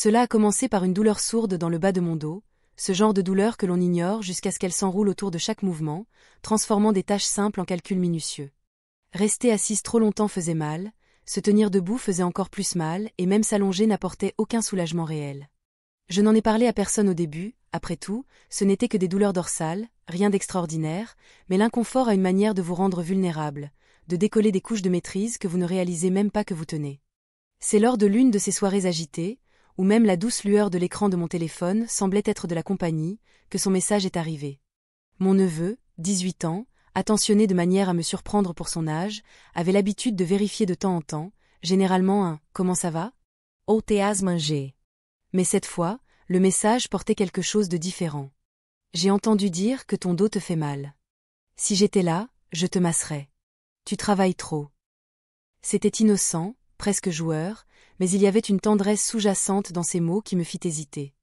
Cela a commencé par une douleur sourde dans le bas de mon dos, ce genre de douleur que l'on ignore jusqu'à ce qu'elle s'enroule autour de chaque mouvement, transformant des tâches simples en calculs minutieux. Rester assise trop longtemps faisait mal, se tenir debout faisait encore plus mal et même s'allonger n'apportait aucun soulagement réel. Je n'en ai parlé à personne au début, après tout, ce n'était que des douleurs dorsales, rien d'extraordinaire, mais l'inconfort a une manière de vous rendre vulnérable, de décoller des couches de maîtrise que vous ne réalisez même pas que vous tenez. C'est lors de l'une de ces soirées agitées, où même la douce lueur de l'écran de mon téléphone semblait être de la compagnie, que son message est arrivé. Mon neveu, 18 ans, attentionné de manière à me surprendre pour son âge, avait l'habitude de vérifier de temps en temps, généralement un « Comment ça va ?» ou « T'as mangé ?» Mais cette fois, le message portait quelque chose de différent. « J'ai entendu dire que ton dos te fait mal. Si j'étais là, je te masserais. Tu travailles trop. » C'était innocent, presque joueur, mais il y avait une tendresse sous-jacente dans ces mots qui me fit hésiter.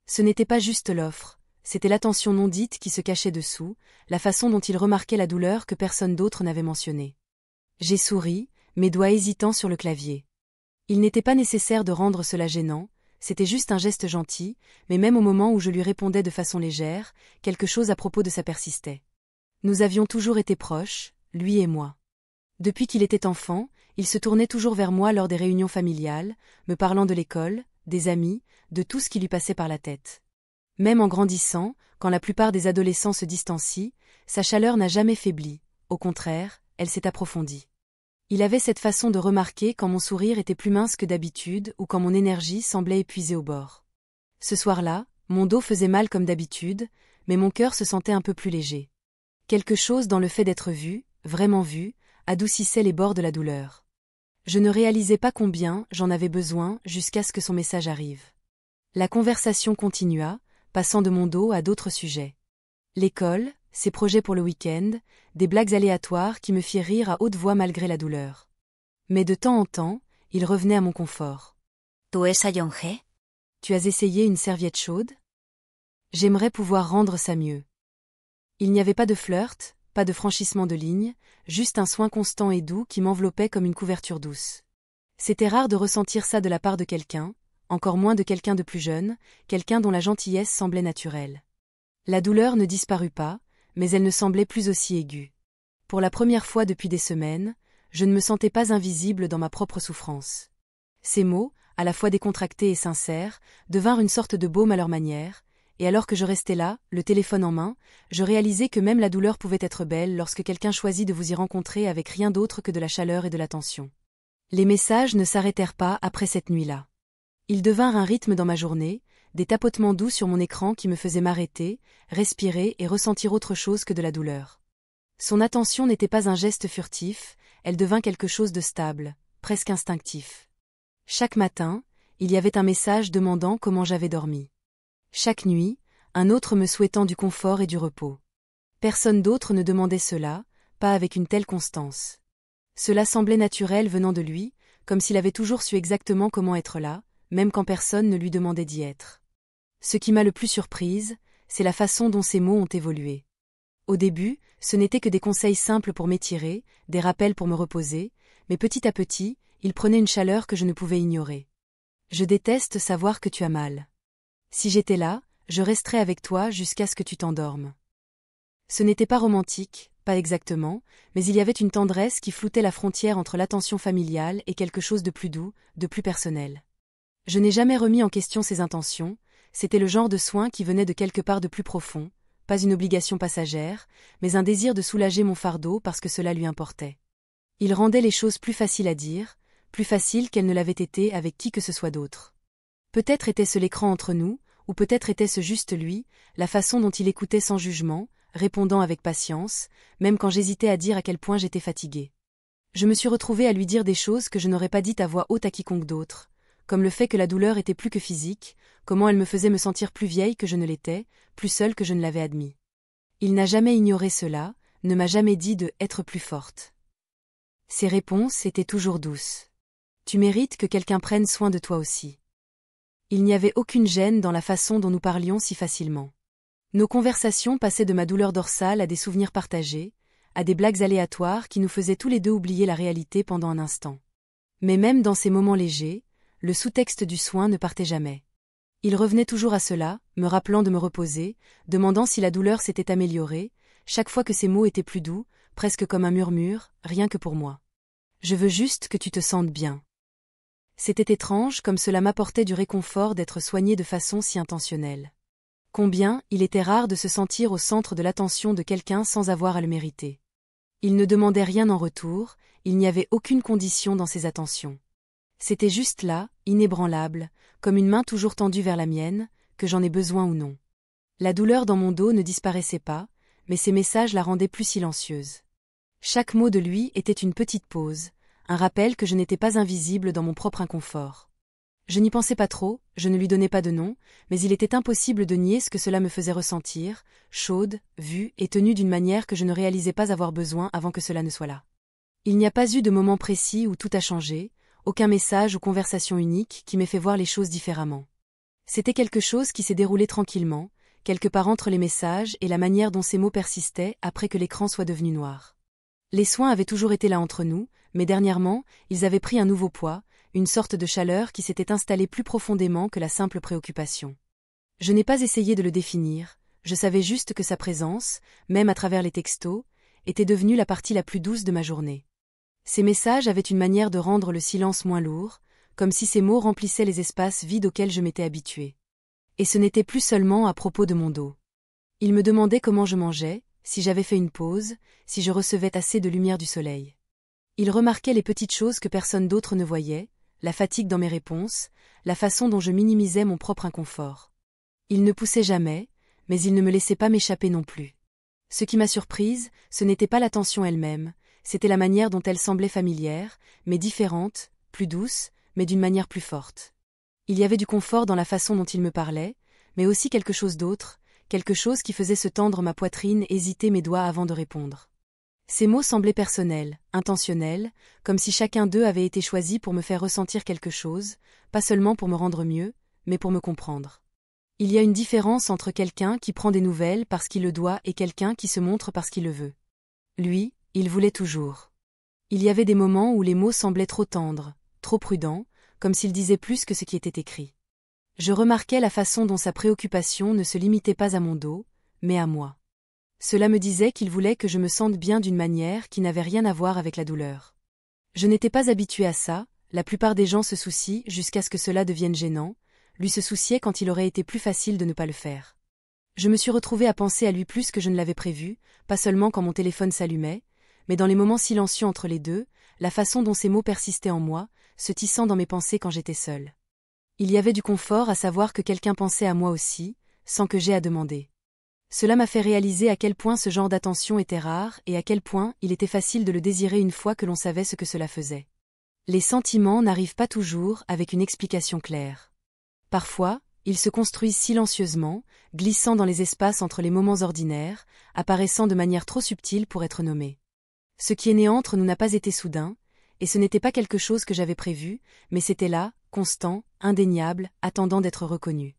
Ce n'était pas juste l'offre, c'était l'attention non dite qui se cachait dessous, la façon dont il remarquait la douleur que personne d'autre n'avait mentionnée. J'ai souri, mes doigts hésitants sur le clavier. Il n'était pas nécessaire de rendre cela gênant, c'était juste un geste gentil, mais même au moment où je lui répondais de façon légère, quelque chose à propos de ça persistait. Nous avions toujours été proches, lui et moi. Depuis qu'il était enfant, il se tournait toujours vers moi lors des réunions familiales, me parlant de l'école, des amis, de tout ce qui lui passait par la tête. Même en grandissant, quand la plupart des adolescents se distancient, sa chaleur n'a jamais faibli, au contraire, elle s'est approfondie. Il avait cette façon de remarquer quand mon sourire était plus mince que d'habitude ou quand mon énergie semblait épuisée au bord. Ce soir-là, mon dos faisait mal comme d'habitude, mais mon cœur se sentait un peu plus léger. Quelque chose dans le fait d'être vu, vraiment vu, adoucissait les bords de la douleur. Je ne réalisais pas combien j'en avais besoin jusqu'à ce que son message arrive. La conversation continua, passant de mon dos à d'autres sujets. L'école, ses projets pour le week-end, des blagues aléatoires qui me firent rire à haute voix malgré la douleur. Mais de temps en temps, il revenait à mon confort. « Tu desayuné ? Tu as essayé une serviette chaude ? J'aimerais pouvoir rendre ça mieux. » Il n'y avait pas de flirt, pas de franchissement de ligne, juste un soin constant et doux qui m'enveloppait comme une couverture douce. C'était rare de ressentir ça de la part de quelqu'un, encore moins de quelqu'un de plus jeune, quelqu'un dont la gentillesse semblait naturelle. La douleur ne disparut pas, mais elle ne semblait plus aussi aiguë. Pour la première fois depuis des semaines, je ne me sentais pas invisible dans ma propre souffrance. Ces mots, à la fois décontractés et sincères, devinrent une sorte de baume à leur manière, et alors que je restais là, le téléphone en main, je réalisais que même la douleur pouvait être belle lorsque quelqu'un choisit de vous y rencontrer avec rien d'autre que de la chaleur et de l'attention. Les messages ne s'arrêtèrent pas après cette nuit-là. Ils devinrent un rythme dans ma journée, des tapotements doux sur mon écran qui me faisaient m'arrêter, respirer et ressentir autre chose que de la douleur. Son attention n'était pas un geste furtif, elle devint quelque chose de stable, presque instinctif. Chaque matin, il y avait un message demandant comment j'avais dormi. Chaque nuit, un autre me souhaitant du confort et du repos. Personne d'autre ne demandait cela, pas avec une telle constance. Cela semblait naturel venant de lui, comme s'il avait toujours su exactement comment être là, même quand personne ne lui demandait d'y être. Ce qui m'a le plus surprise, c'est la façon dont ces mots ont évolué. Au début, ce n'étaient que des conseils simples pour m'étirer, des rappels pour me reposer, mais petit à petit, ils prenaient une chaleur que je ne pouvais ignorer. Je déteste savoir que tu as mal. Si j'étais là, je resterais avec toi jusqu'à ce que tu t'endormes. Ce n'était pas romantique, pas exactement, mais il y avait une tendresse qui floutait la frontière entre l'attention familiale et quelque chose de plus doux, de plus personnel. Je n'ai jamais remis en question ses intentions, c'était le genre de soin qui venait de quelque part de plus profond, pas une obligation passagère, mais un désir de soulager mon fardeau parce que cela lui importait. Il rendait les choses plus faciles à dire, plus faciles qu'elles ne l'avaient été avec qui que ce soit d'autre. Peut-être était-ce l'écran entre nous, ou peut-être était-ce juste lui, la façon dont il écoutait sans jugement, répondant avec patience, même quand j'hésitais à dire à quel point j'étais fatiguée. Je me suis retrouvée à lui dire des choses que je n'aurais pas dites à voix haute à quiconque d'autre, comme le fait que la douleur était plus que physique, comment elle me faisait me sentir plus vieille que je ne l'étais, plus seule que je ne l'avais admis. Il n'a jamais ignoré cela, ne m'a jamais dit de « être plus forte ». Ses réponses étaient toujours douces. Tu mérites que quelqu'un prenne soin de toi aussi. Il n'y avait aucune gêne dans la façon dont nous parlions si facilement. Nos conversations passaient de ma douleur dorsale à des souvenirs partagés, à des blagues aléatoires qui nous faisaient tous les deux oublier la réalité pendant un instant. Mais même dans ces moments légers, le sous-texte du soin ne partait jamais. Il revenait toujours à cela, me rappelant de me reposer, demandant si la douleur s'était améliorée, chaque fois que ses mots étaient plus doux, presque comme un murmure, rien que pour moi. Je veux juste que tu te sentes bien. C'était étrange comme cela m'apportait du réconfort d'être soigné de façon si intentionnelle. Combien il était rare de se sentir au centre de l'attention de quelqu'un sans avoir à le mériter. Il ne demandait rien en retour, il n'y avait aucune condition dans ses attentions. C'était juste là, inébranlable, comme une main toujours tendue vers la mienne, que j'en ai besoin ou non. La douleur dans mon dos ne disparaissait pas, mais ses messages la rendaient plus silencieuse. Chaque mot de lui était une petite pause, un rappel que je n'étais pas invisible dans mon propre inconfort. Je n'y pensais pas trop, je ne lui donnais pas de nom, mais il était impossible de nier ce que cela me faisait ressentir, chaude, vue et tenue d'une manière que je ne réalisais pas avoir besoin avant que cela ne soit là. Il n'y a pas eu de moment précis où tout a changé, aucun message ou conversation unique qui m'ait fait voir les choses différemment. C'était quelque chose qui s'est déroulé tranquillement, quelque part entre les messages et la manière dont ces mots persistaient après que l'écran soit devenu noir. Les soins avaient toujours été là entre nous, mais dernièrement, ils avaient pris un nouveau poids, une sorte de chaleur qui s'était installée plus profondément que la simple préoccupation. Je n'ai pas essayé de le définir, je savais juste que sa présence, même à travers les textos, était devenue la partie la plus douce de ma journée. Ces messages avaient une manière de rendre le silence moins lourd, comme si ces mots remplissaient les espaces vides auxquels je m'étais habituée. Et ce n'était plus seulement à propos de mon dos. Il me demandait comment je mangeais, si j'avais fait une pause, si je recevais assez de lumière du soleil. Il remarquait les petites choses que personne d'autre ne voyait, la fatigue dans mes réponses, la façon dont je minimisais mon propre inconfort. Il ne poussait jamais, mais il ne me laissait pas m'échapper non plus. Ce qui m'a surprise, ce n'était pas l'attention elle-même, c'était la manière dont elle semblait familière, mais différente, plus douce, mais d'une manière plus forte. Il y avait du confort dans la façon dont il me parlait, mais aussi quelque chose d'autre, quelque chose qui faisait se tendre ma poitrine, hésiter mes doigts avant de répondre. Ces mots semblaient personnels, intentionnels, comme si chacun d'eux avait été choisi pour me faire ressentir quelque chose, pas seulement pour me rendre mieux, mais pour me comprendre. Il y a une différence entre quelqu'un qui prend des nouvelles parce qu'il le doit et quelqu'un qui se montre parce qu'il le veut. Lui, il voulait toujours. Il y avait des moments où les mots semblaient trop tendres, trop prudents, comme s'ils disaient plus que ce qui était écrit. Je remarquais la façon dont sa préoccupation ne se limitait pas à mon dos, mais à moi. Cela me disait qu'il voulait que je me sente bien d'une manière qui n'avait rien à voir avec la douleur. Je n'étais pas habituée à ça, la plupart des gens se soucient jusqu'à ce que cela devienne gênant, lui se souciait quand il aurait été plus facile de ne pas le faire. Je me suis retrouvée à penser à lui plus que je ne l'avais prévu, pas seulement quand mon téléphone s'allumait, mais dans les moments silencieux entre les deux, la façon dont ces mots persistaient en moi, se tissant dans mes pensées quand j'étais seule. Il y avait du confort à savoir que quelqu'un pensait à moi aussi, sans que j'aie à demander. Cela m'a fait réaliser à quel point ce genre d'attention était rare et à quel point il était facile de le désirer une fois que l'on savait ce que cela faisait. Les sentiments n'arrivent pas toujours avec une explication claire. Parfois, ils se construisent silencieusement, glissant dans les espaces entre les moments ordinaires, apparaissant de manière trop subtile pour être nommés. Ce qui est né entre nous n'a pas été soudain, et ce n'était pas quelque chose que j'avais prévu, mais c'était là, constant, indéniable, attendant d'être reconnu.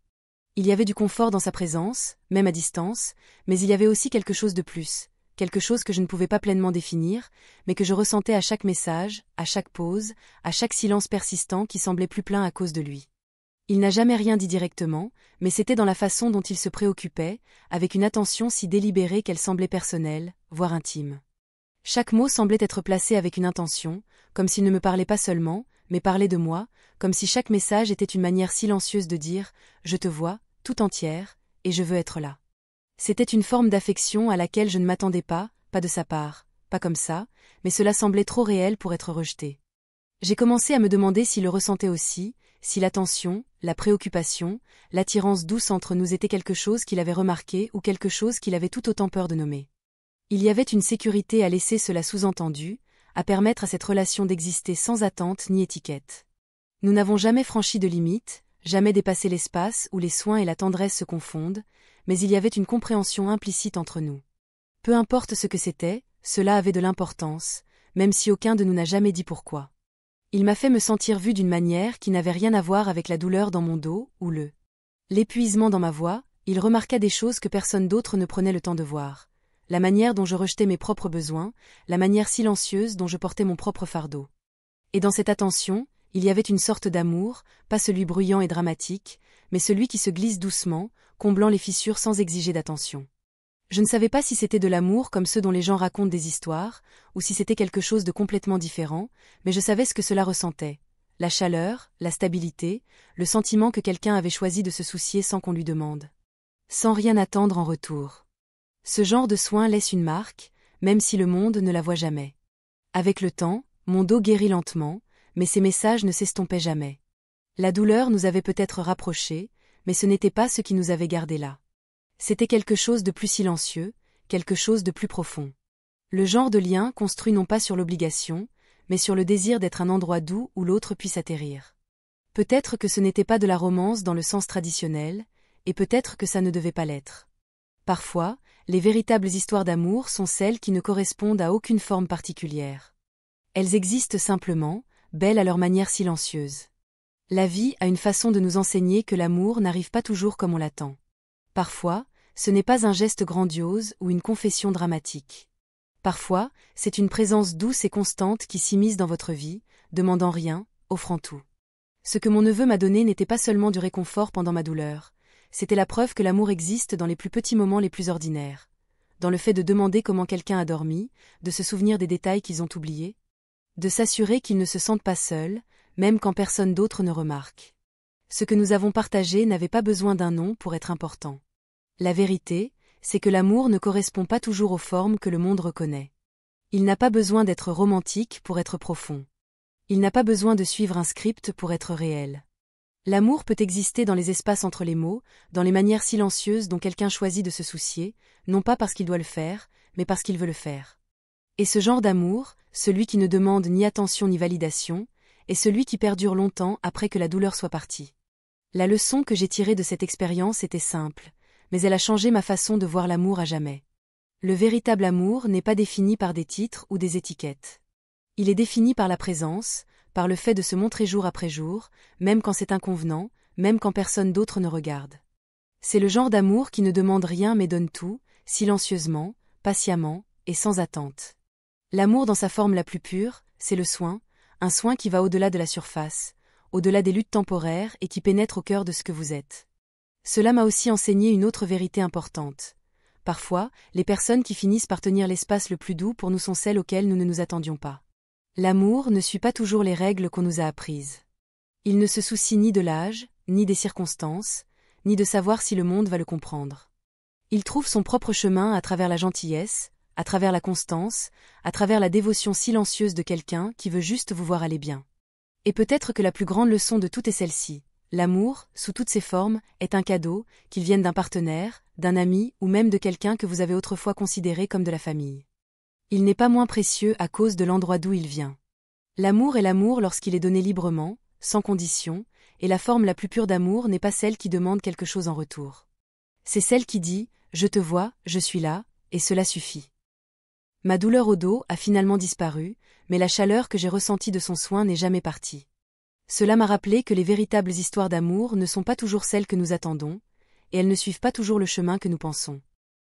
Il y avait du confort dans sa présence, même à distance, mais il y avait aussi quelque chose de plus, quelque chose que je ne pouvais pas pleinement définir, mais que je ressentais à chaque message, à chaque pause, à chaque silence persistant qui semblait plus plein à cause de lui. Il n'a jamais rien dit directement, mais c'était dans la façon dont il se préoccupait, avec une attention si délibérée qu'elle semblait personnelle, voire intime. Chaque mot semblait être placé avec une intention, comme s'il ne me parlait pas seulement, mais parlait de moi, comme si chaque message était une manière silencieuse de dire « Je te vois, tout entière, et je veux être là ». C'était une forme d'affection à laquelle je ne m'attendais pas de sa part, pas comme ça, mais cela semblait trop réel pour être rejeté. J'ai commencé à me demander s'il le ressentait aussi, si l'attention, la préoccupation, l'attirance douce entre nous était quelque chose qu'il avait remarqué ou quelque chose qu'il avait tout autant peur de nommer. Il y avait une sécurité à laisser cela sous-entendu, à permettre à cette relation d'exister sans attente ni étiquette. Nous n'avons jamais franchi de limite, jamais dépassé l'espace où les soins et la tendresse se confondent, mais il y avait une compréhension implicite entre nous. Peu importe ce que c'était, cela avait de l'importance, même si aucun de nous n'a jamais dit pourquoi. Il m'a fait me sentir vue d'une manière qui n'avait rien à voir avec la douleur dans mon dos ou l'épuisement dans ma voix. Il remarqua des choses que personne d'autre ne prenait le temps de voir. La manière dont je rejetais mes propres besoins, la manière silencieuse dont je portais mon propre fardeau. Et dans cette attention, Il y avait une sorte d'amour, pas celui bruyant et dramatique, mais celui qui se glisse doucement, comblant les fissures sans exiger d'attention. Je ne savais pas si c'était de l'amour comme ceux dont les gens racontent des histoires, ou si c'était quelque chose de complètement différent, mais je savais ce que cela ressentait. La chaleur, la stabilité, le sentiment que quelqu'un avait choisi de se soucier sans qu'on lui demande. Sans rien attendre en retour. Ce genre de soin laisse une marque, même si le monde ne la voit jamais. Avec le temps, mon dos guérit lentement, mais ces messages ne s'estompaient jamais. La douleur nous avait peut-être rapprochés, mais ce n'était pas ce qui nous avait gardés là. C'était quelque chose de plus silencieux, quelque chose de plus profond. Le genre de lien construit non pas sur l'obligation, mais sur le désir d'être un endroit doux où l'autre puisse atterrir. Peut-être que ce n'était pas de la romance dans le sens traditionnel, et peut-être que ça ne devait pas l'être. Parfois, les véritables histoires d'amour sont celles qui ne correspondent à aucune forme particulière. Elles existent simplement, belles à leur manière silencieuse. La vie a une façon de nous enseigner que l'amour n'arrive pas toujours comme on l'attend. Parfois, ce n'est pas un geste grandiose ou une confession dramatique. Parfois, c'est une présence douce et constante qui s'immisce dans votre vie, demandant rien, offrant tout. Ce que mon neveu m'a donné n'était pas seulement du réconfort pendant ma douleur, c'était la preuve que l'amour existe dans les plus petits moments les plus ordinaires. Dans le fait de demander comment quelqu'un a dormi, de se souvenir des détails qu'ils ont oubliés, de s'assurer qu'ils ne se sentent pas seuls, même quand personne d'autre ne remarque. Ce que nous avons partagé n'avait pas besoin d'un nom pour être important. La vérité, c'est que l'amour ne correspond pas toujours aux formes que le monde reconnaît. Il n'a pas besoin d'être romantique pour être profond. Il n'a pas besoin de suivre un script pour être réel. L'amour peut exister dans les espaces entre les mots, dans les manières silencieuses dont quelqu'un choisit de se soucier, non pas parce qu'il doit le faire, mais parce qu'il veut le faire. Et ce genre d'amour, celui qui ne demande ni attention ni validation, est celui qui perdure longtemps après que la douleur soit partie. La leçon que j'ai tirée de cette expérience était simple, mais elle a changé ma façon de voir l'amour à jamais. Le véritable amour n'est pas défini par des titres ou des étiquettes. Il est défini par la présence, par le fait de se montrer jour après jour, même quand c'est inconvenant, même quand personne d'autre ne regarde. C'est le genre d'amour qui ne demande rien mais donne tout, silencieusement, patiemment, et sans attente. L'amour dans sa forme la plus pure, c'est le soin, un soin qui va au-delà de la surface, au-delà des luttes temporaires et qui pénètre au cœur de ce que vous êtes. Cela m'a aussi enseigné une autre vérité importante. Parfois, les personnes qui finissent par tenir l'espace le plus doux pour nous sont celles auxquelles nous ne nous attendions pas. L'amour ne suit pas toujours les règles qu'on nous a apprises. Il ne se soucie ni de l'âge, ni des circonstances, ni de savoir si le monde va le comprendre. Il trouve son propre chemin à travers la gentillesse, à travers la constance, à travers la dévotion silencieuse de quelqu'un qui veut juste vous voir aller bien. Et peut-être que la plus grande leçon de toutes est celle-ci. L'amour, sous toutes ses formes, est un cadeau, qu'il vienne d'un partenaire, d'un ami ou même de quelqu'un que vous avez autrefois considéré comme de la famille. Il n'est pas moins précieux à cause de l'endroit d'où il vient. L'amour est l'amour lorsqu'il est donné librement, sans condition, et la forme la plus pure d'amour n'est pas celle qui demande quelque chose en retour. C'est celle qui dit « Je te vois, je suis là », et cela suffit. Ma douleur au dos a finalement disparu, mais la chaleur que j'ai ressentie de son soin n'est jamais partie. Cela m'a rappelé que les véritables histoires d'amour ne sont pas toujours celles que nous attendons, et elles ne suivent pas toujours le chemin que nous pensons.